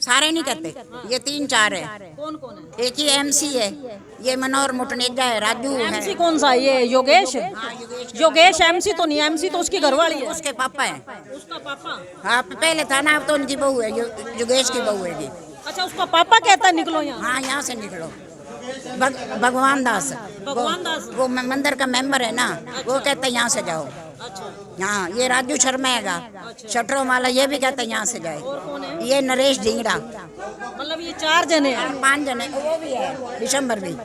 सारे नहीं कहते, ये 3-4 है। कौन कौन है? एक ही एमसी है, ये मनोहर मुटनेजा है, राजू है। एमसी कौन सा? ये योगेश? योगेश एमसी तो नहीं, एमसी तो उसकी घरवाली है। उसके पापा है। उसका पापा? हाँ, पहले था ना, अब तो उनकी बहू है, योगेश की बहू है जी। अच्छा, उसका पापा कहता है निकलो यहाँ? हाँ, यहाँ से निकलो। भगवान दास, भगवान दास वो मंदिर का मेंबर है ना, वो कहता है यहाँ से जाओ। अच्छा, हाँ, ये राजू शर्मा हैगा, शटरों वाला, ये भी कहता है यहाँ से जाए। और कौन है? ये नरेश ढींगड़ा। मतलब ये 4 जने हैं। 5 जने, वो भी है, दिसंबर भी।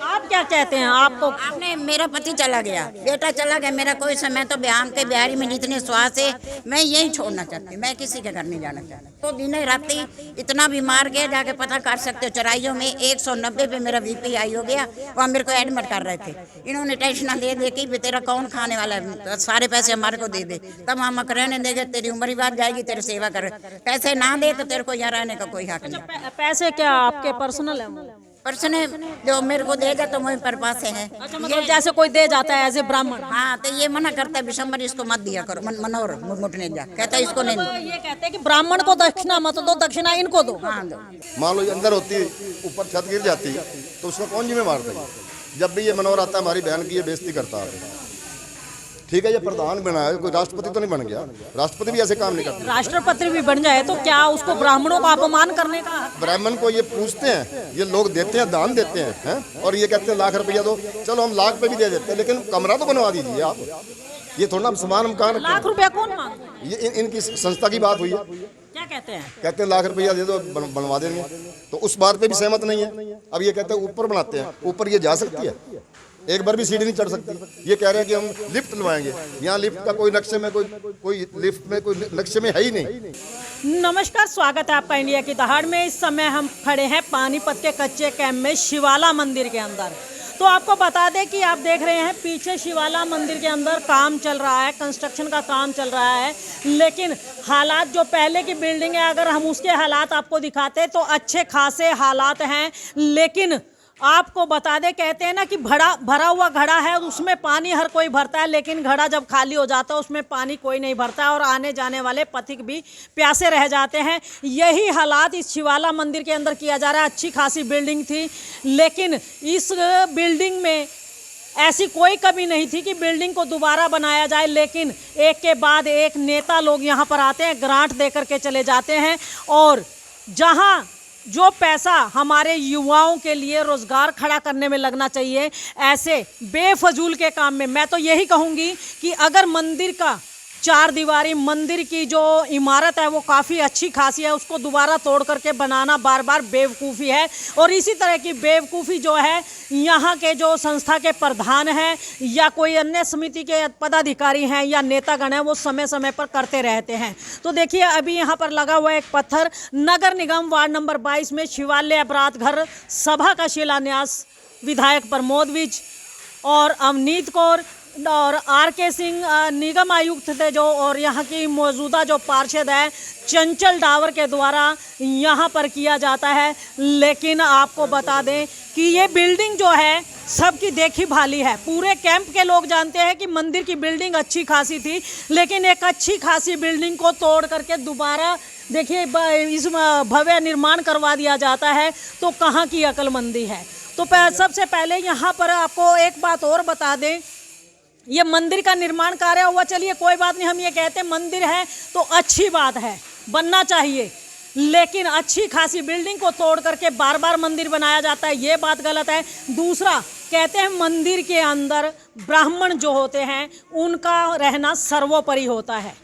आप क्या कहते हैं? आपको आपने, मेरा पति चला गया, बेटा चला गया, मेरा कोई समय तो बिहार के बिहारी में जितने श्वास है, मैं यही छोड़ना चाहती हूँ, मैं किसी के घर नहीं जाना चाहती। तो दिन राती इतना बीमार गया, जाके पता कर सकते हो, चराइयों में 190 पे मेरा बीपी हाई हो गया, वहाँ मेरे को एडमिट कर रहे थे। इन्होंने टेंशन दे दे कि तेरा कौन खाने वाला है, तो सारे पैसे हमारे को दे दे, तब हम रहने देंगे, तेरी उम्र ही बात जाएगी, तेरी सेवा कर। पैसे ना दे तो तेरे को यहाँ रहने का कोई हक नहीं। पैसे क्या आपके पर्सनल है? पर्सन जो मेरे को देगा तो वही पर पास है। अच्छा, मतलब जैसे कोई दे जाता है एज ए ब्राह्मण? हाँ, तो ये मना करता है, दिसंबर इसको मत दिया करो, मनोहर मुटनेजा कहता है इसको नहीं दो। ये कहते हैं कि ब्राह्मण को दक्षिणा मत दो, दक्षिणा इनको दो। हाँ, दो। मान लो ये अंदर होती, ऊपर छत गिर जाती, तो उसका कौन जिम्मेवार था? जब भी ये मनोहर आता है, हमारी बहन की ये बेइज्जती करता है। ठीक है, ये प्रधान बना है, कोई राष्ट्रपति तो नहीं बन गया। राष्ट्रपति भी ऐसे काम नहीं करते। राष्ट्रपति भी बन जाए तो क्या उसको ब्राह्मणों का अपमान करने का? ब्राह्मण को ये पूछते हैं, ये लोग देते हैं, दान देते हैं, और ये कहते हैं लाख रुपया दो। चलो हम लाख पे भी दे देते हैं, लेकिन कमरा तो बनवा दीजिए आप। ये थोड़ा सामान हम कहाँ रखते हैं? लाख रुपया कौन मांगता है? ये इनकी संस्था की बात हुई है, क्या कहते हैं? कहते हैं लाख रुपया दे दो, बनवा देंगे। तो उस बात पे भी सहमत नहीं है। अब ये कहते हैं ऊपर बनाते हैं, ऊपर ये जा सकती है, एक बार भी सीढ़ी नहीं चढ़ सकती। ये कह रहे हैं कि हम लिफ्ट लवाएंगे, यहाँ लिफ्ट का कोई नक्शे में कोई लिफ्ट में कोई नक्शे में है ही नहीं। नमस्कार, स्वागत है आपका इंडिया की दहाड़ में। इस समय हम खड़े हैं पानीपत के कच्चे कैंप में शिवाला मंदिर के अंदर। तो आपको बता दें कि आप देख रहे हैं पीछे शिवाला मंदिर के अंदर काम चल रहा है, कंस्ट्रक्शन का काम चल रहा है। लेकिन हालात जो पहले की बिल्डिंग है, अगर हम उसके हालात आपको दिखाते तो अच्छे खासे हालात हैं। लेकिन आपको बता दें, कहते हैं ना कि भरा हुआ घड़ा है, उसमें पानी हर कोई भरता है, लेकिन घड़ा जब खाली हो जाता है उसमें पानी कोई नहीं भरता है और आने जाने वाले पथिक भी प्यासे रह जाते हैं। यही हालात इस शिवाला मंदिर के अंदर किया जा रहा है। अच्छी खासी बिल्डिंग थी, लेकिन इस बिल्डिंग में ऐसी कोई कमी नहीं थी कि बिल्डिंग को दोबारा बनाया जाए। लेकिन एक के बाद एक नेता लोग यहाँ पर आते हैं, ग्रांट दे करके चले जाते हैं, और जहाँ जो पैसा हमारे युवाओं के लिए रोजगार खड़ा करने में लगना चाहिए, ऐसे बेफजूल के काम में, मैं तो यही कहूँगी कि अगर मंदिर का 4 दीवारी मंदिर की जो इमारत है वो काफ़ी अच्छी खासी है, उसको दोबारा तोड़ करके बनाना बार बार बेवकूफ़ी है। और इसी तरह की बेवकूफ़ी जो है यहाँ के जो संस्था के प्रधान हैं या कोई अन्य समिति के पदाधिकारी हैं या नेतागण हैं, वो समय समय पर करते रहते हैं। तो देखिए, अभी यहाँ पर लगा हुआ एक पत्थर, नगर निगम वार्ड नंबर 22 में शिवालय अपराध घर सभा का शिलान्यास विधायक प्रमोद विज और अवनीत कौर और आर.के. सिंह निगम आयुक्त थे जो, और यहाँ की मौजूदा जो पार्षद है चंचल डावर के द्वारा यहाँ पर किया जाता है। लेकिन आपको बता दें कि ये बिल्डिंग जो है सबकी देखी भाली है। पूरे कैंप के लोग जानते हैं कि मंदिर की बिल्डिंग अच्छी खासी थी, लेकिन एक अच्छी खासी बिल्डिंग को तोड़ करके दोबारा देखिए इस भव्य निर्माण करवा दिया जाता है, तो कहाँ की अक्लमंदी है। तो सबसे पहले यहाँ पर आपको एक बात और बता दें, ये मंदिर का निर्माण कार्य हुआ, चलिए कोई बात नहीं, हम ये कहते हैं मंदिर है तो अच्छी बात है, बनना चाहिए, लेकिन अच्छी खासी बिल्डिंग को तोड़ करके बार बार मंदिर बनाया जाता है, ये बात गलत है। दूसरा, कहते हैं मंदिर के अंदर ब्राह्मण जो होते हैं उनका रहना सर्वोपरि होता है,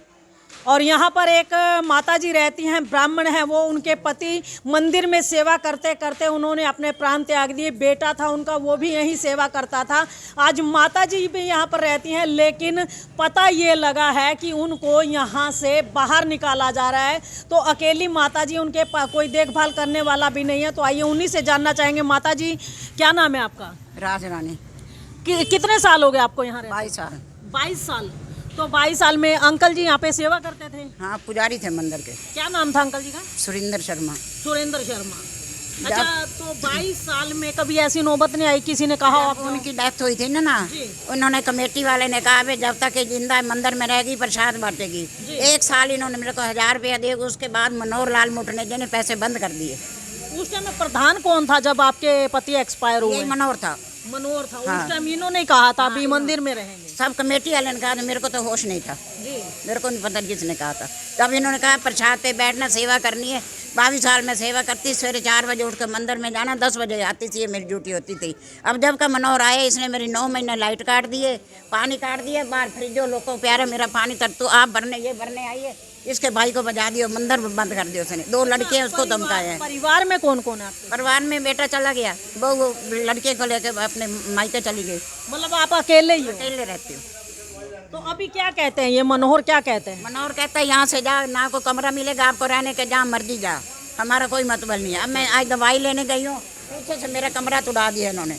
और यहाँ पर एक माताजी रहती हैं, ब्राह्मण हैं वो, उनके पति मंदिर में सेवा करते करते उन्होंने अपने प्राण त्याग दिए। बेटा था उनका, वो भी यहीं सेवा करता था। आज माताजी भी यहाँ पर रहती हैं, लेकिन पता ये लगा है कि उनको यहाँ से बाहर निकाला जा रहा है। तो अकेली माताजी, उनके कोई देखभाल करने वाला भी नहीं है। तो आइए उन्हीं से जानना चाहेंगे। माताजी, क्या नाम है आपका? राज रानी। कितने साल हो गए आपको यहाँ? 22 साल। 22 साल। तो 22 साल में अंकल जी यहाँ पे सेवा करते थे? हाँ, पुजारी थे मंदिर के। क्या नाम था अंकल जी का? सुरेंद्र शर्मा। सुरेंद्र शर्मा। अच्छा, तो 22 साल में कभी ऐसी नौबत नहीं आई किसी ने कहा जब उनकी डेथ हुई थी ना उन्होंने कमेटी वाले ने कहा भाई जब तक ये जिंदा मंदिर में रहेगी प्रसाद बांटेगी। 1 साल इन्होंने मेरे को 1000 रुपया दिए, उसके बाद मनोहर लाल मुटनेजा ने पैसे बंद कर दिए। उस टाइम में प्रधान कौन था जब आपके पति एक्सपायर हुए? यही मनोहर था। मनोहर था। हाँ। उस टाइम इन्होंने कहा था अभी मंदिर में रहेंगे। सब कमेटी वाले ने कहा, मेरे को तो होश नहीं था, मेरे को नहीं पता किसने कहा था। तब इन्होंने कहा प्रसाद पे बैठना, सेवा करनी है। 22 साल में सेवा करती, सवेरे 4 बजे उठकर मंदिर में जाना, 10 बजे आती थी, ये मेरी ड्यूटी होती थी। अब जब का मनोहर आए इसने मेरी 9 महीने लाइट काट दिए, पानी काट दिए, बाहर फ्रिजो लोगों को प्यारा मेरा पानी तरतू आप भरने ये भरने आइए, इसके भाई को बजा दियो, मंदिर बंद कर दिया उसने। 2 लड़के हैं उसको धमकाए हैं। परिवार में कौन कौन है आपके? परिवार में बेटा चला गया, बहू लड़के को लेकर अपने मायके चली गई, मतलब आप अकेले ही हो? अकेले रहती हूँ। तो अभी क्या कहते हैं ये मनोहर, क्या कहते हैं? मनोहर कहता है यहाँ से जा, ना को कमरा मिलेगा आपको रहने के, जहाँ मर्जी जा, हमारा कोई मतलब नहीं है। अब मैं आज दवाई लेने गई हूँ, पीछे से मेरा कमरा तोड़ा दिया इन्होंने,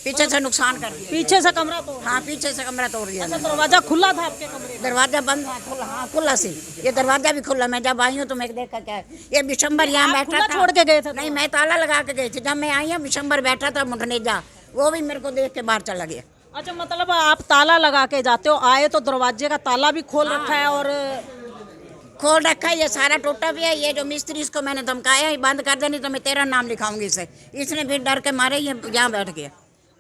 पीछे से नुकसान कर दिया। पीछे से कमरा तोड़? हाँ, पीछे से कमरा तोड़ दिया। अच्छा, दरवाजा खुला था आपके कमरे का? दरवाजा बंद था, खुला, हाँ खुला सी, ये दरवाजा भी खुला। मैं जब आई हूँ तो मैं देखा क्या है, ये बिशंबर यहाँ बैठा खुला था। छोड़ के गए थे? नहीं, मैं ताला लगा के गई थी। जब मैं आई हूँ बिशंबर बैठा था मुटनेजा, वो भी मेरे को देख के बाहर चला गया। अच्छा, मतलब आप ताला लगा के जाते हो, आए तो दरवाजे का ताला भी खोल रखा है और खोल रखा है, ये सारा टूटा भी है। ये जो मिस्त्री इसको मैंने धमकाया है बंद कर देनी तो मैं तेरा नाम लिखाऊंगी इसे, इसने भी डर के मारे ये यहाँ बैठ गया।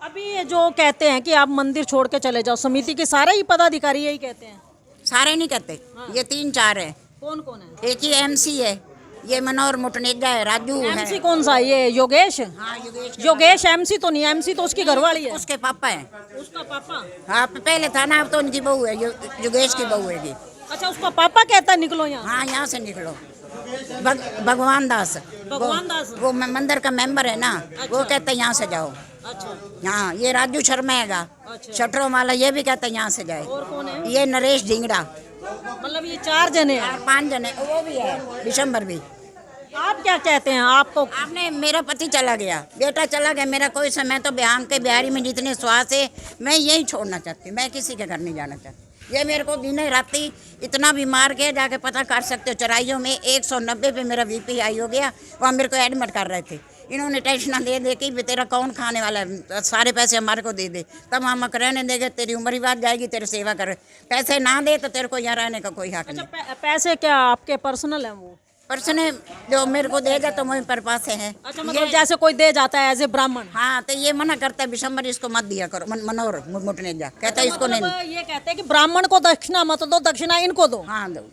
अभी ये जो कहते हैं कि आप मंदिर छोड़ के चले जाओ, समिति के सारे ही पदाधिकारी यही कहते हैं? सारे नहीं कहते, ये 3-4 है। कौन कौन है? एक ही MC है, ये मनोहर मुटनेजा है, राजू है। MC कौन सा? ये योगेश? हाँ, योगेश MC तो नहीं, MC तो उसकी घरवाली है। उसके पापा है। उसका पापा? हाँ, पहले था ना, अब तो उनकी बहू है, योगेश की बहू है। अच्छा, उसका पापा कहता है निकलो यहाँ? हाँ, यहाँ से निकलो। भगवान दास, भगवान दास वो मंदिर का मेंबर है ना, वो कहता है यहाँ से जाओ। अच्छा। हाँ, ये राजू शर्मा हैगा, शटरों वाला, ये भी कहता है यहाँ से जाए। और कौन है? ये नरेश ढिंगड़ा। मतलब ये 4 जने हैं? 5 जने, वो भी है, बिशंबर भी। आप क्या कहते हैं? आपको आपने, मेरा पति चला गया, बेटा चला गया, मेरा कोई समय तो बिहार के बिहारी में जितने श्वास है मैं यही छोड़ना चाहती हूँ, मैं किसी के घर नहीं जाना चाहती। ये मेरे को दिन राती इतना बीमार किया, जाके पता कर सकते हो। चराइयों में 190 पे मेरा BP हाई हो गया, वहाँ मेरे को एडमिट कर रहे थे। इन्होंने टेंशन दे कि तेरा कौन खाने वाला है, सारे पैसे हमारे को दे दे, तब हम रहने देंगे, तेरी उम्र ही बात जाएगी, तेरी सेवा कर। पैसे ना दे तो तेरे को यहाँ रहने का कोई हक नहीं। पैसे क्या आपके पर्सनल है? वो पर्सन जो मेरे को दे तो मुझे पर पास है। अच्छा, मतलब जैसे कोई दे जाता है एज ए ब्राह्मण? हाँ, तो ये मना करता है बिशंबर, इसको मत दिया करो। मनोहर मुटनेजा कहता है इसको नहीं। ये कहते हैं कि ब्राह्मण को दक्षिणा मत दो, दक्षिणा इनको दो। हाँ, दो।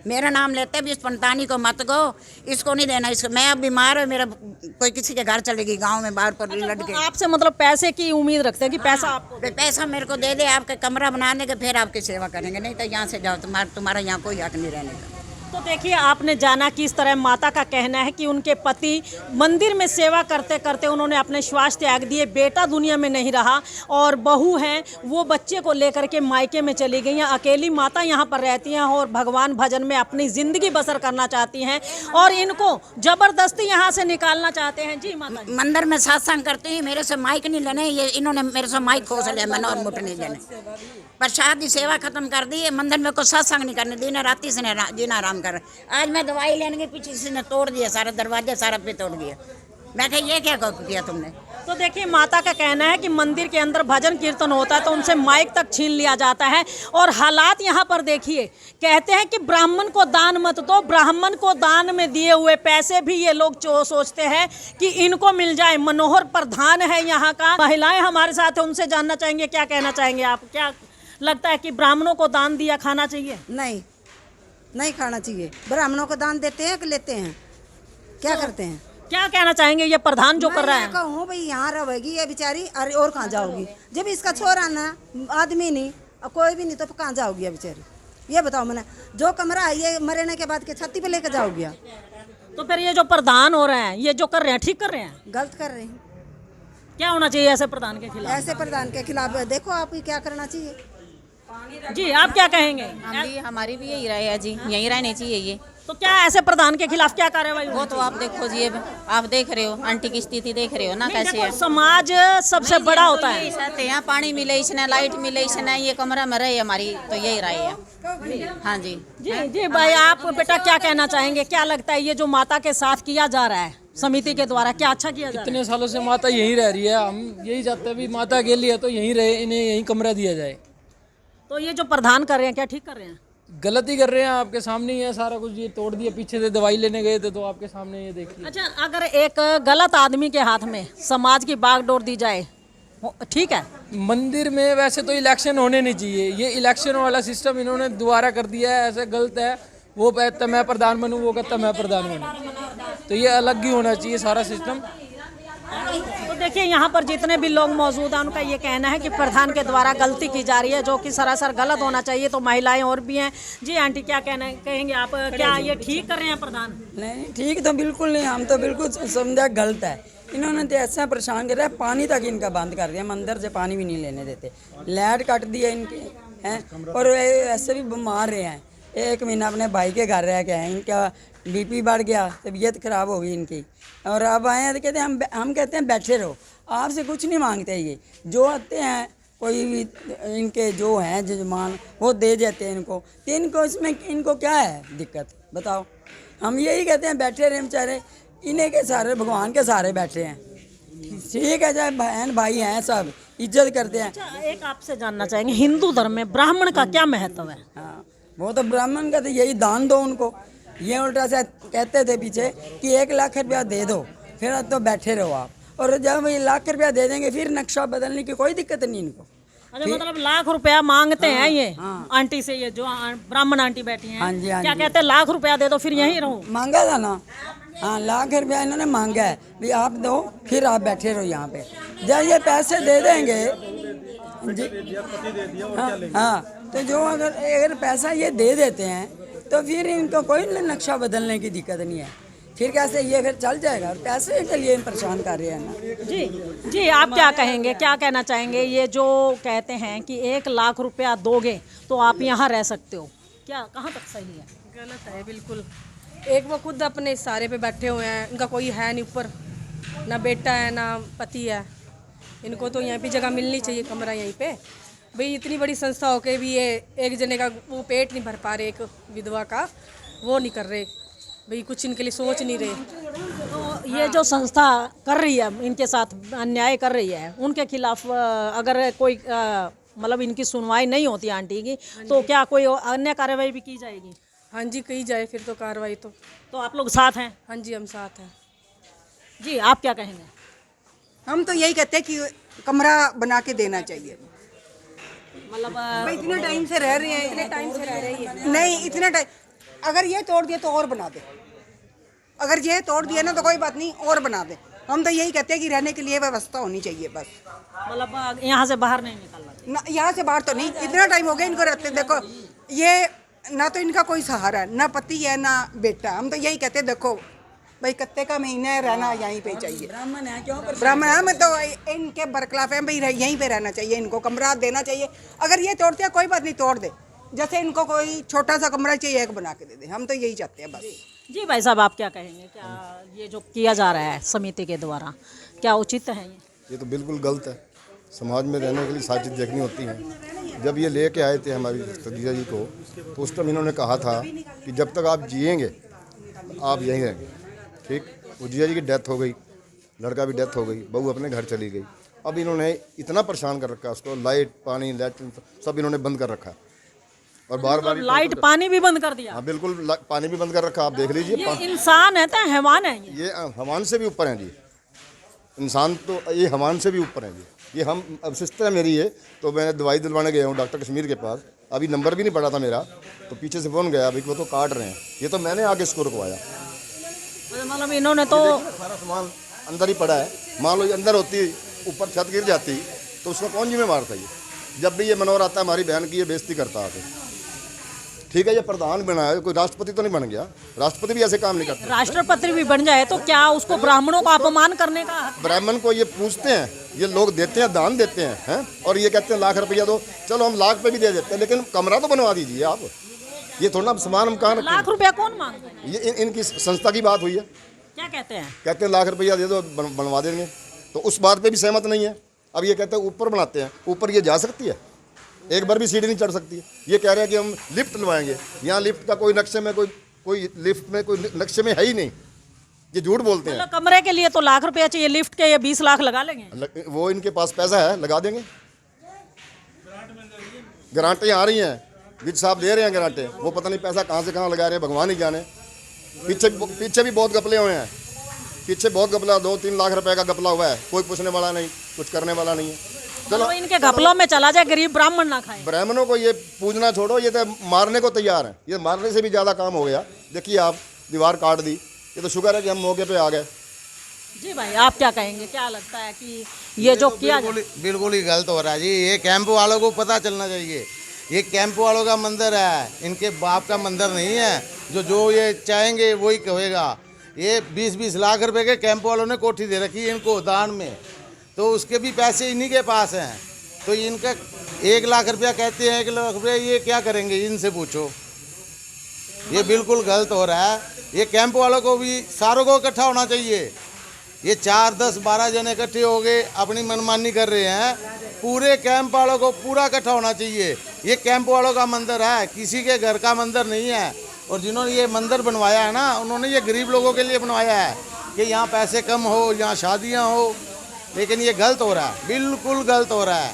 मेरा नाम लेते भी, इस पंतानी को मत गो, इसको नहीं देना। इसको मैं अब बीमार है, मेरा कोई किसी के घर चलेगी गांव में बाहर पर लड़के। आपसे मतलब पैसे की उम्मीद रखते हैं कि पैसा आपको? पैसा मेरे को दे दे, आपका कमरा बना देंगे, फिर आपकी सेवा करेंगे, नहीं तो यहाँ से जाओ, तुम्हारा यहाँ कोई हक नहीं रहने का। तो देखिए, आपने जाना कि इस तरह माता का कहना है कि उनके पति मंदिर में सेवा करते करते उन्होंने अपने श्वास त्याग दिए, बेटा दुनिया में नहीं रहा और बहू हैं वो बच्चे को लेकर के मायके में चली गई हैं। अकेली माता यहाँ पर रहती हैं और भगवान भजन में अपनी ज़िंदगी बसर करना चाहती हैं और इनको ज़बरदस्ती यहाँ से निकालना चाहते हैं। जी माता जी। मंदिर में सत्संग करती है, मेरे से माइक नहीं लेने, ये इन्होंने मेरे से माइक खोस लिया, मनोहर मुटनेजा ने। प्रसाद की सेवा खत्म कर दी है, मंदिर में कुछ सत्संग नहीं करने, दिन राती से जीना आराम कर। आज मैं दवाई लेने के पीछे से ने तोड़ दिया, सारा दरवाजा सारा पे तोड़ दिया। मैं कहा ये क्या किया तुमने? तो देखिए, माता का कहना है कि मंदिर के अंदर भजन कीर्तन होता है तो उनसे माइक तक छीन लिया जाता है और हालात यहाँ पर देखिए। कहते हैं कि ब्राह्मण को दान मत दो, ब्राह्मण को दान में दिए हुए पैसे भी ये लोग सोचते हैं कि इनको मिल जाए। मनोहर प्रधान है यहाँ का, महिलाएं हमारे साथ हैं, उनसे जानना चाहेंगे, क्या कहना चाहेंगे आप? क्या लगता है कि ब्राह्मणों को दान दिया खाना चाहिए? नहीं खाना चाहिए। ब्राह्मणों को दान देते हैं कि लेते हैं, क्या करते हैं? क्या कहना चाहेंगे ये प्रधान जो कर रहा है? कहूँ भाई यहाँ रहेगी ये बेचारी, अरे और कहाँ जाओगी? जब इसका छोरा ना आदमी नहीं और कोई भी नहीं तो कहाँ जाओगी ये बेचारी? ये बताओ मैंने, जो कमरा है ये मरने के बाद के छत्ती पे लेकर जाओगी? तो फिर ये जो प्रधान हो रहे हैं, ये जो कर रहे हैं, ठीक कर रहे हैं? गलत कर रहे हैं। क्या होना चाहिए ऐसे प्रधान के खिलाफ? ऐसे प्रधान के खिलाफ देखो आप क्या करना चाहिए। जी, आप क्या कहेंगे? हमारी भी यही राय है जी, यही रहनी चाहिए ये। तो क्या ऐसे प्रधान के खिलाफ क्या कार्रवाई वो होगी? तो आप देखो जी, अब आप देख रहे हो आंटी की स्थिति देख रहे हो ना नहीं, कैसे देखो, है। समाज सबसे बड़ा होता यही है। चाहते हैं, यहाँ पानी मिले इसने, लाइट मिले इसने, ये कमरा में रहे हमारी, तो यही राय है। हाँ जी। जी जी भाई, आप बेटा क्या कहना चाहेंगे? क्या लगता है ये जो माता के साथ किया जा रहा है समिति के द्वारा, क्या अच्छा किया जा रहा है? इतने सालों से माता यहीं रह रही है, हम यही चाहते हैं भी माता अकेली है तो यहीं रहे, इन्हें यहीं कमरा दिया जाए। तो ये जो प्रधान कर रहे हैं क्या ठीक कर रहे हैं? गलती कर रहे हैं, आपके सामने ही है सारा कुछ, ये तोड़ दिया, पीछे से दवाई लेने गए थे तो आपके सामने ये देखिए। अच्छा, अगर एक गलत आदमी के हाथ में समाज की बागडोर दी जाए, ठीक है? मंदिर में वैसे तो इलेक्शन होने नहीं चाहिए, ये इलेक्शन वाला सिस्टम इन्होंने दोबारा कर दिया है, ऐसे गलत है। वो कहता मैं प्रधान बनूँ, वो कहता मैं प्रधान बनूँ, तो ये अलग ही होना चाहिए सारा सिस्टम। तो देखिए यहाँ पर जितने भी लोग मौजूद हैं उनका ये कहना है कि प्रधान के द्वारा गलती की जा रही है, जो कि सरासर गलत होना चाहिए। तो महिलाएं और भी हैं। जी आंटी, क्या कहना कहेंगे आप? क्या ये ठीक कर रहे हैं प्रधान? नहीं, ठीक तो बिल्कुल नहीं, हम तो बिल्कुल समझा गलत है। इन्होंने तो ऐसा परेशान कर रहा है, पानी तक इनका बंद कर दिया, मंदिर से पानी भी नहीं लेने देते, लाइट काट दी है इनकी हैं, और ऐसे भी बीमार रहे हैं। 1 महीना अपने भाई के घर रह के आए, इनका बीपी बढ़ गया, तबीयत खराब हो गई इनकी, और अब आए हैं तो कहते हैं हम कहते हैं बैठे रहो, आपसे कुछ नहीं मांगते। ये जो आते हैं कोई भी इनके जो हैं जजमान, वो दे देते हैं इनको, तो इनको इसमें इनको क्या है दिक्कत बताओ? हम यही कहते हैं बैठे रहे बेचारे, इन्हें के सारे भगवान के सहारे बैठे हैं। ठीक है, चाहे बहन भाई हैं, सब इज्जत करते हैं। अच्छा, एक आपसे जानना चाहेंगे, हिंदू धर्म में ब्राह्मण का क्या महत्व है? हाँ, वो तो ब्राह्मण का तो यही दान दो उनको। ये उल्टा से कहते थे पीछे कि 1 लाख रुपया दे दो, फिर तो बैठे रहो आप, और जब ये 1 लाख रुपया दे देंगे फिर नक्शा बदलने की कोई दिक्कत नहीं इनको। अच्छा, मतलब लाख रुपया मांगते हैं ये आंटी से, ये जो ब्राह्मण आंटी बैठी हैं? हाँ जी, हाँ क्या जी। कहते हैं? लाख रुपया दे दो फिर यहीं रहो। मांगा था ना, हाँ, 1 लाख रुपया इन्होंने मांगा है भी आप दो फिर आप बैठे रहो यहाँ पे। जब ये पैसे दे देंगे जी, हाँ, तो जो अगर पैसा ये दे देते हैं तो फिर इनको कोई नक्शा बदलने की दिक्कत नहीं है, फिर कैसे ये फिर चल जाएगा, और पैसे के लिए परेशान कर रहे हैं ना। जी जी, आप क्या कहेंगे, क्या कहना चाहेंगे? ये जो कहते हैं कि 1 लाख रुपया दोगे तो आप यहाँ रह सकते हो, क्या कहाँ तक सही है? गलत है बिल्कुल। एक वो खुद अपने सहारे पे बैठे हुए हैं, इनका कोई है नहीं ऊपर, ना बेटा है ना पति है। इनको तो यहाँ पे जगह मिलनी चाहिए, कमरा यहीं पे। भाई इतनी बड़ी संस्था होके भी ये एक जने का वो पेट नहीं भर पा रहे, एक विधवा का वो नहीं कर रहे भाई, कुछ इनके लिए सोच नहीं रहे। तो ये जो संस्था कर रही है, इनके साथ अन्याय कर रही है, उनके खिलाफ अगर कोई मतलब इनकी सुनवाई नहीं होती आंटी की, तो क्या कोई अन्य कार्रवाई भी की जाएगी? हाँ जी, कही जाए फिर तो कार्रवाई तो आप लोग साथ हैं? हाँ जी, हम साथ हैं। जी, आप क्या कहेंगे? हम तो यही कहते हैं कि कमरा बना के देना चाहिए। मतलब भाई इतने टाइम से रह रहे हैं, इतने टाइम से रह रही है, नहीं इतने टाइम, अगर ये तोड़ दिया तो और बना दे, अगर ये तोड़ दिया ना तो कोई बात नहीं, और बना दे। हम तो यही कहते हैं कि रहने के लिए व्यवस्था होनी चाहिए बस। मतलब यहाँ से बाहर नहीं निकलना ना, यहाँ से बाहर तो नहीं, इतना टाइम हो गया इनको रहते। देखो ये ना तो इनका कोई सहारा है, ना पति है ना बेटा। हम तो यही कहते हैं, देखो भाई कत्ते का महीना है, रहना यहीं पे चाहिए। ब्राह्मण है, क्यों ब्राह्मण है, मैं तो इनके बरखिलाफ है भाई, यहीं पे रहना चाहिए, इनको कमरा देना चाहिए। अगर ये तोड़ते हैं कोई बात नहीं, तोड़ दे, जैसे इनको कोई छोटा सा कमरा चाहिए एक बना के दे दे। हम तो यही चाहते हैं बस। जी भाई साहब, आप क्या कहेंगे? क्या ये जो किया जा रहा है समिति के द्वारा, क्या उचित है? ये तो बिल्कुल गलत है। समाज में रहने के लिए सारी चीज़ देखनी होती है। जब ये लेके आए थे हमारी खदीजा जी को, तो उस टाइम इन्होंने कहा था कि जब तक आप जिएंगे आप यहीं रहेंगे। ठीक, वो जीजा जी की डेथ हो गई, लड़का भी डेथ हो गई, बहू अपने घर चली गई। अब इन्होंने इतना परेशान कर रखा है उसको, लाइट पानी लैट्रिन सब इन्होंने बंद कर रखा है, और बार बार लाइट पानी भी बंद कर दिया? हाँ बिल्कुल, पानी भी बंद कर रखा। आप देख लीजिए, ये इंसान है तो हैवान है ये हवान से भी ऊपर हैं जी। इंसान तो ये हवान से भी ऊपर हैं जी। ये हम, अब सिस्टर मेरी है, तो मैं दवाई दिलवाने गया हूँ डॉक्टर कश्मीर के पास, अभी नंबर भी नहीं पड़ा था मेरा, तो पीछे से फ़ोन गया, अभी वो तो काट रहे हैं। ये तो मैंने आगे इसको रुकवाया। मतलब इन्होंने तो सारा सामान अंदर ही पड़ा है। मान लो ये अंदर होती, ऊपर छत गिर जाती, तो उसका कौन जिम्मेवार था? ये जब भी ये मनोहर आता है हमारी बहन की, ये बेइज्जती करता है। ठीक है, ये प्रधान बना है, कोई राष्ट्रपति तो नहीं बन गया। राष्ट्रपति भी ऐसे काम नहीं करते। राष्ट्रपति भी बन जाए तो क्या उसको ब्राह्मणों का अपमान करने का हक? ब्राह्मण को ये पूछते हैं, ये लोग देते हैं, दान देते हैं, और ये कहते हैं 1 लाख रुपया दो। चलो हम 1 लाख पे भी दे देते हैं, लेकिन कमरा तो बनवा दीजिए आप। ये थोड़ा ना सामान हम कहाँ रखें? लाख रुपया कौन मांगता है? ये इनकी संस्था की बात हुई है, क्या कहते हैं? कहते हैं लाख रुपया दे दो बनवा देंगे, तो उस बात पे भी सहमत नहीं है। अब ये कहते हैं ऊपर बनाते हैं, ऊपर ये जा सकती है, एक बार भी सीढ़ी नहीं चढ़ सकती है। ये कह रहे हैं कि हम लिफ्ट लगवाएंगे, यहाँ लिफ्ट का कोई नक्शे में कोई लिफ्ट में कोई नक्शे में है ही नहीं, ये झूठ बोलते हैं। मतलब कमरे के लिए तो लाख रुपया चाहिए, लिफ्ट के ये 20 लाख लगा लेंगे। वो इनके पास पैसा है, लगा देंगे। ग्रांटें आ रही हैं, विज साहब दे रहे हैं ग्रांटें, वो पता नहीं पैसा कहाँ से कहाँ लगा रहे हैं, भगवान ही जाने। पीछे भी बहुत गपले हुए हैं, पीछे बहुत गपला, 2-3 लाख रुपए का गपला हुआ है, कोई पूछने वाला नहीं, कुछ करने वाला नहीं है। चलो इनके घपलों में चला जाए, गरीब ब्राह्मण ना खाए। ब्राह्मणों को ये पूजना छोड़ो, ये तो मारने को तैयार हैं, ये मारने से भी ज़्यादा काम हो गया। देखिए आप, दीवार काट दी, ये तो शुक्र है कि हम मौके पे आ गए। जी भाई, आप क्या कहेंगे? क्या लगता है कि ये जो किया बिल्कुल ही गलत हो रहा है जी। ये कैंप वालों को पता चलना चाहिए, ये कैंप वालों का मंदिर है, इनके बाप का मंदिर नहीं है। जो ये चाहेंगे वही कहेगा। ये 20-20 लाख रुपए के कैंप वालों ने कोठी दे रखी है इनको दान में, तो उसके भी पैसे इन्हीं के पास हैं। तो इनका 1 लाख रुपया कहते हैं, 1 लाख रुपया ये क्या करेंगे, इनसे पूछो। ये बिल्कुल गलत हो रहा है। ये कैंप वालों को भी सारों को इकट्ठा होना चाहिए। ये 4, 10, 12 जने इकट्ठे हो गए अपनी मनमानी कर रहे हैं, पूरे कैंप वालों को पूरा इकट्ठा होना चाहिए। ये कैंप वालों का मंदिर है, किसी के घर का मंदिर नहीं है। और जिन्होंने ये मंदिर बनवाया है ना, उन्होंने ये गरीब लोगों के लिए बनवाया है कि यहाँ पैसे कम हो, यहाँ शादियाँ हो, लेकिन ये गलत हो रहा है, बिल्कुल गलत हो रहा है।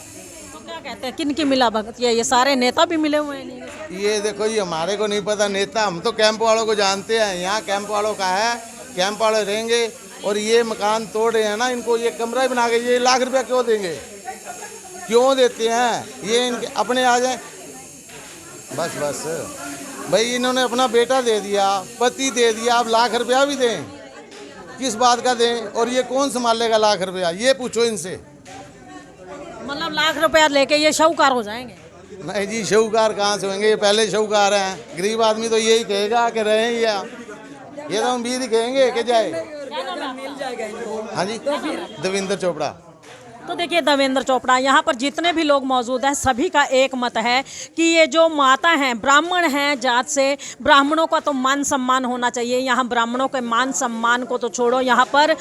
तो क्या कहते हैं, किन की मिलाभगत है? ये सारे नेता भी मिले हुए हैं नहीं? ये देखो जी, हमारे को नहीं पता नेता, हम तो कैंप वालों को जानते हैं। यहाँ कैंप वालों का है, कैंप वाले रहेंगे। और ये मकान तोड़ रहे हैं ना, इनको ये कमरा बना के ये लाख रुपया क्यों देंगे, क्यों देते हैं? ये इनके अपने आ जाए बस भाई। इन्होंने अपना बेटा दे दिया, पति दे दिया, अब लाख रुपया भी दें, किस बात का दें? और ये कौन संभालेगा लाख रुपया, ये पूछो इनसे। मतलब लाख रुपया लेके ये शाहूकार हो जाएंगे? नहीं जी, शाहूकार कहाँ से होंगे, ये पहले शाहूकार हैं। गरीब आदमी तो यही कहेगा कि रहें, ये तो उम्मीद ही कहेंगे कि जाए। हाँ जी, देवेंद्र चोपड़ा। तो देखिए देवेंद्र चोपड़ा, यहाँ पर जितने भी लोग मौजूद हैं सभी का एक मत है कि ये जो माता हैं, ब्राह्मण हैं जात से, ब्राह्मणों का तो मान सम्मान होना चाहिए। यहाँ ब्राह्मणों के मान सम्मान को तो छोड़ो, यहाँ पर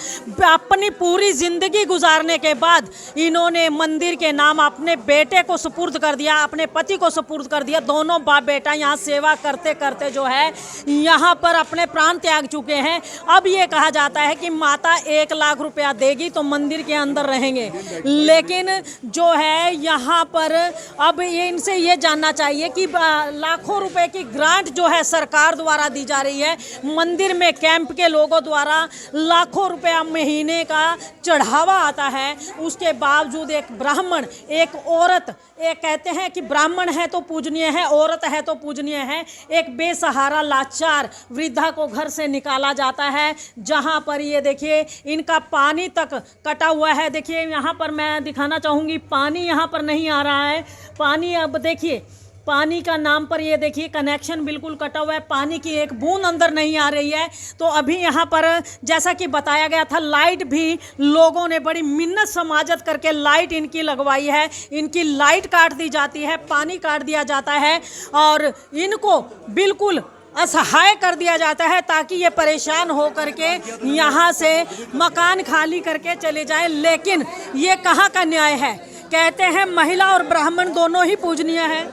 अपनी पूरी जिंदगी गुजारने के बाद इन्होंने मंदिर के नाम अपने बेटे को सुपुर्द कर दिया, अपने पति को सुपुर्द कर दिया। दोनों बाप बेटा यहाँ सेवा करते करते जो है यहाँ पर अपने प्राण त्याग चुके हैं। अब ये कहा जाता है कि माता 1 लाख रुपया देगी तो मंदिर के अंदर रहेंगे, लेकिन जो है यहाँ पर अब ये इनसे ये जानना चाहिए कि लाखों रुपए की ग्रांट जो है सरकार द्वारा दी जा रही है, मंदिर में कैंप के लोगों द्वारा लाखों रुपया महीने का चढ़ावा आता है, उसके बावजूद एक ब्राह्मण, एक औरत, एक कहते हैं कि ब्राह्मण है तो पूजनीय है, औरत है तो पूजनीय है, एक बेसहारा लाचार वृद्धा को घर से निकाला जाता है, जहाँ पर ये देखिए इनका पानी तक कटा हुआ है। देखिए यहाँ पर मैं दिखाना चाहूँगी, पानी यहाँ पर नहीं आ रहा है। पानी अब देखिए, पानी का नाम पर ये देखिए कनेक्शन बिल्कुल कटा हुआ है, पानी की एक बूंद अंदर नहीं आ रही है। तो अभी यहाँ पर जैसा कि बताया गया था, लाइट भी लोगों ने बड़ी मिन्नत समाजत करके लाइट इनकी लगवाई है, इनकी लाइट काट दी जाती है, पानी काट दिया जाता है और इनको बिल्कुल असहाय कर दिया जाता है ताकि ये परेशान हो करके यहाँ से मकान खाली करके चले जाए। लेकिन ये कहाँ का न्याय है? कहते हैं महिला और ब्राह्मण दोनों ही पूजनीय है,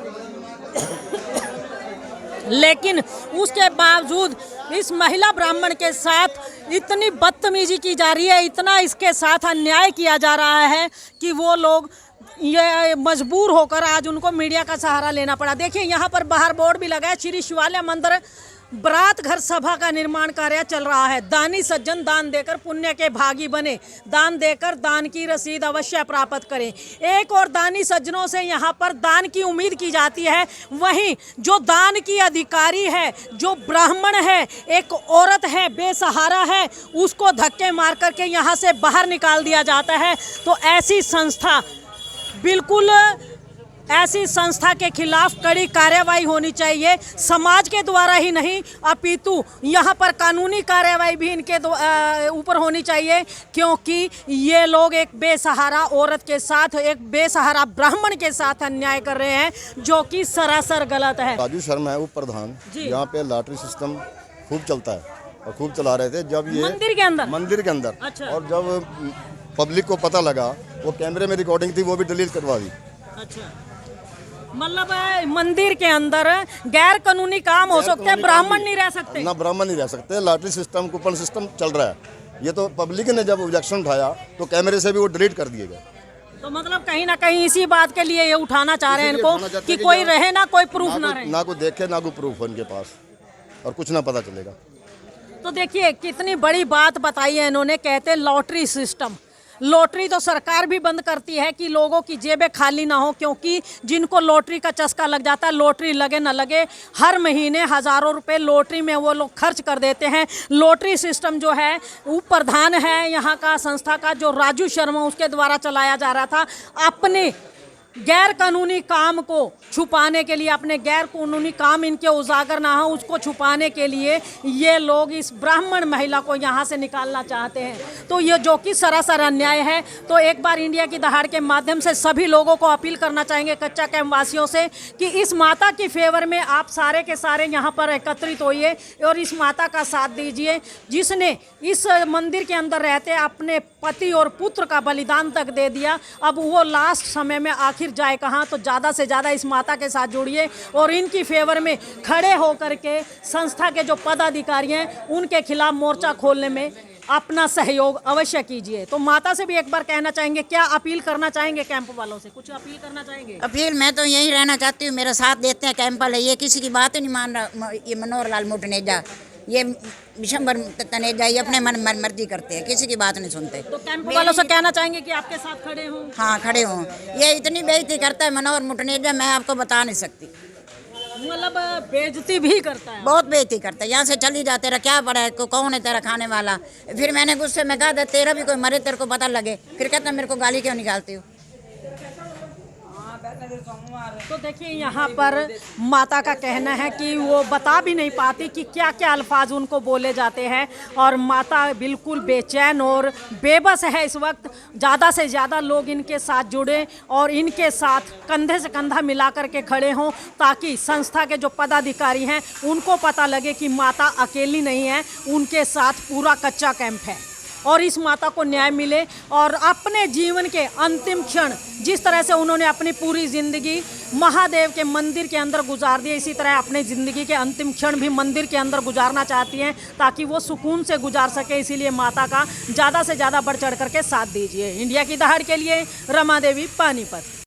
लेकिन उसके बावजूद इस महिला ब्राह्मण के साथ इतनी बदतमीजी की जा रही है, इतना इसके साथ अन्याय किया जा रहा है कि वो लोग ये मजबूर होकर आज उनको मीडिया का सहारा लेना पड़ा। देखिए यहाँ पर बाहर बोर्ड भी लगा है, श्री शिवालय मंदिर बरात घर सभा का निर्माण कार्य चल रहा है। दानी सज्जन दान देकर पुण्य के भागी बने, दान देकर दान की रसीद अवश्य प्राप्त करें। एक और दानी सज्जनों से यहाँ पर दान की उम्मीद की जाती है, वहीं जो दान की अधिकारी है, जो ब्राह्मण है, एक औरत है, बेसहारा है, उसको धक्के मार करके यहाँ से बाहर निकाल दिया जाता है। तो ऐसी संस्था बिल्कुल ऐसी संस्था के खिलाफ कड़ी कार्रवाई होनी चाहिए, समाज के द्वारा ही नहीं अपितु यहाँ पर कानूनी कार्रवाई भी इनके ऊपर होनी चाहिए, क्योंकि ये लोग एक बेसहारा औरत के साथ, एक बेसहारा ब्राह्मण के साथ अन्याय कर रहे हैं, जो कि सरासर गलत है। राजू शर्मा है उप प्रधान, यहाँ पे लॉटरी सिस्टम खूब चलता है और खूब चला रहे थे जब ये मंदिर के अंदर। अच्छा। और जब पब्लिक को पता लगा, वो कैमरे में रिकॉर्डिंग थी वो भी डिलीट करवा दी। अच्छा, मतलब मंदिर के अंदर गैर कानूनी काम हो सकते हैं, ब्राह्मण नहीं रह सकते। ना ब्राह्मण नहीं रह सकते, लॉटरी सिस्टम कूपन सिस्टम चल रहा है। ये तो पब्लिक ने जब ऑब्जेक्शन उठाया तो कैमरे से भी वो डिलीट कर दिए गए। तो मतलब कहीं ना कहीं इसी बात के लिए ये उठाना चाह रहे हैं इनको कि कोई रहे ना कोई प्रूफ ना रहे, ना कोई देखे ना कोई प्रूफ हो इनके पास और कुछ ना पता चलेगा। तो देखिए कितनी बड़ी बात बताई है इन्होंने, कहते लॉटरी सिस्टम। लॉटरी तो सरकार भी बंद करती है कि लोगों की जेबें खाली ना हो, क्योंकि जिनको लॉटरी का चस्का लग जाता है, लॉटरी लगे ना लगे, हर महीने हज़ारों रुपए लॉटरी में वो लोग खर्च कर देते हैं। लॉटरी सिस्टम जो है उप प्रधान है यहाँ का संस्था का, जो राजू शर्मा, उसके द्वारा चलाया जा रहा था। अपने गैर कानूनी काम को छुपाने के लिए, अपने गैर कानूनी काम इनके उजागर ना हो उसको छुपाने के लिए ये लोग इस ब्राह्मण महिला को यहाँ से निकालना चाहते हैं। तो ये जो कि सरासर अन्याय है। तो एक बार इंडिया की दहाड़ के माध्यम से सभी लोगों को अपील करना चाहेंगे, कच्चा कैंप वासियों से, कि इस माता की फेवर में आप सारे के सारे यहाँ पर एकत्रित होइए और इस माता का साथ दीजिए, जिसने इस मंदिर के अंदर रहते अपने पति और पुत्र का बलिदान तक दे दिया। अब वो लास्ट समय में आखिर जाए कहाँ, तो ज़्यादा से ज़्यादा इस माता के साथ जुड़िए और इनकी फेवर में खड़े होकर के संस्था के जो पदाधिकारी हैं उनके खिलाफ मोर्चा खोलने में अपना सहयोग अवश्य कीजिए। तो माता से भी एक बार कहना चाहेंगे, क्या अपील करना चाहेंगे कैंप वालों से, कुछ अपील करना चाहेंगे? अपील मैं तो यही रहना चाहती हूँ, मेरा साथ देते हैं कैंप वाले, ये किसी की बात नहीं मान रहा। ये मनोहर लाल मुटनेजा, ये विशंबर तनेजा, ये अपने मन मर्जी करते हैं, किसी की बात नहीं सुनते। तो कैंप वालों से कहना चाहेंगे कि आपके साथ खड़े हों? हाँ, खड़े हों। ये इतनी बेइज्जती करता है मनोहर मुटनेजा, मैं आपको बता नहीं सकती। मतलब बेइज्जती भी करता है, बहुत बेइज्जती करता है। यहाँ से चली जा, तेरा क्या पड़ा है, कौन है तेरा खाने वाला। फिर मैंने गुस्से में कहा, तेरा भी कोई मरे तेरे को पता लगे। फिर कहता मेरे को गाली क्यों निकालती हो। तो देखिए यहाँ पर माता का कहना है कि वो बता भी नहीं पाती कि क्या क्या अल्फाज उनको बोले जाते हैं, और माता बिल्कुल बेचैन और बेबस है इस वक्त। ज़्यादा से ज़्यादा लोग इनके साथ जुड़े और इनके साथ कंधे से कंधा मिला कर के खड़े हों, ताकि संस्था के जो पदाधिकारी हैं उनको पता लगे कि माता अकेली नहीं है, उनके साथ पूरा कच्चा कैंप है और इस माता को न्याय मिले। और अपने जीवन के अंतिम क्षण जिस तरह से उन्होंने अपनी पूरी ज़िंदगी महादेव के मंदिर के अंदर गुजार दी, इसी तरह अपनी ज़िंदगी के अंतिम क्षण भी मंदिर के अंदर गुजारना चाहती हैं, ताकि वो सुकून से गुजार सके। इसीलिए माता का ज़्यादा से ज़्यादा बढ़ चढ़ करके साथ दीजिए। इंडिया की दहाड़ के लिए रमा देवी, पानीपत।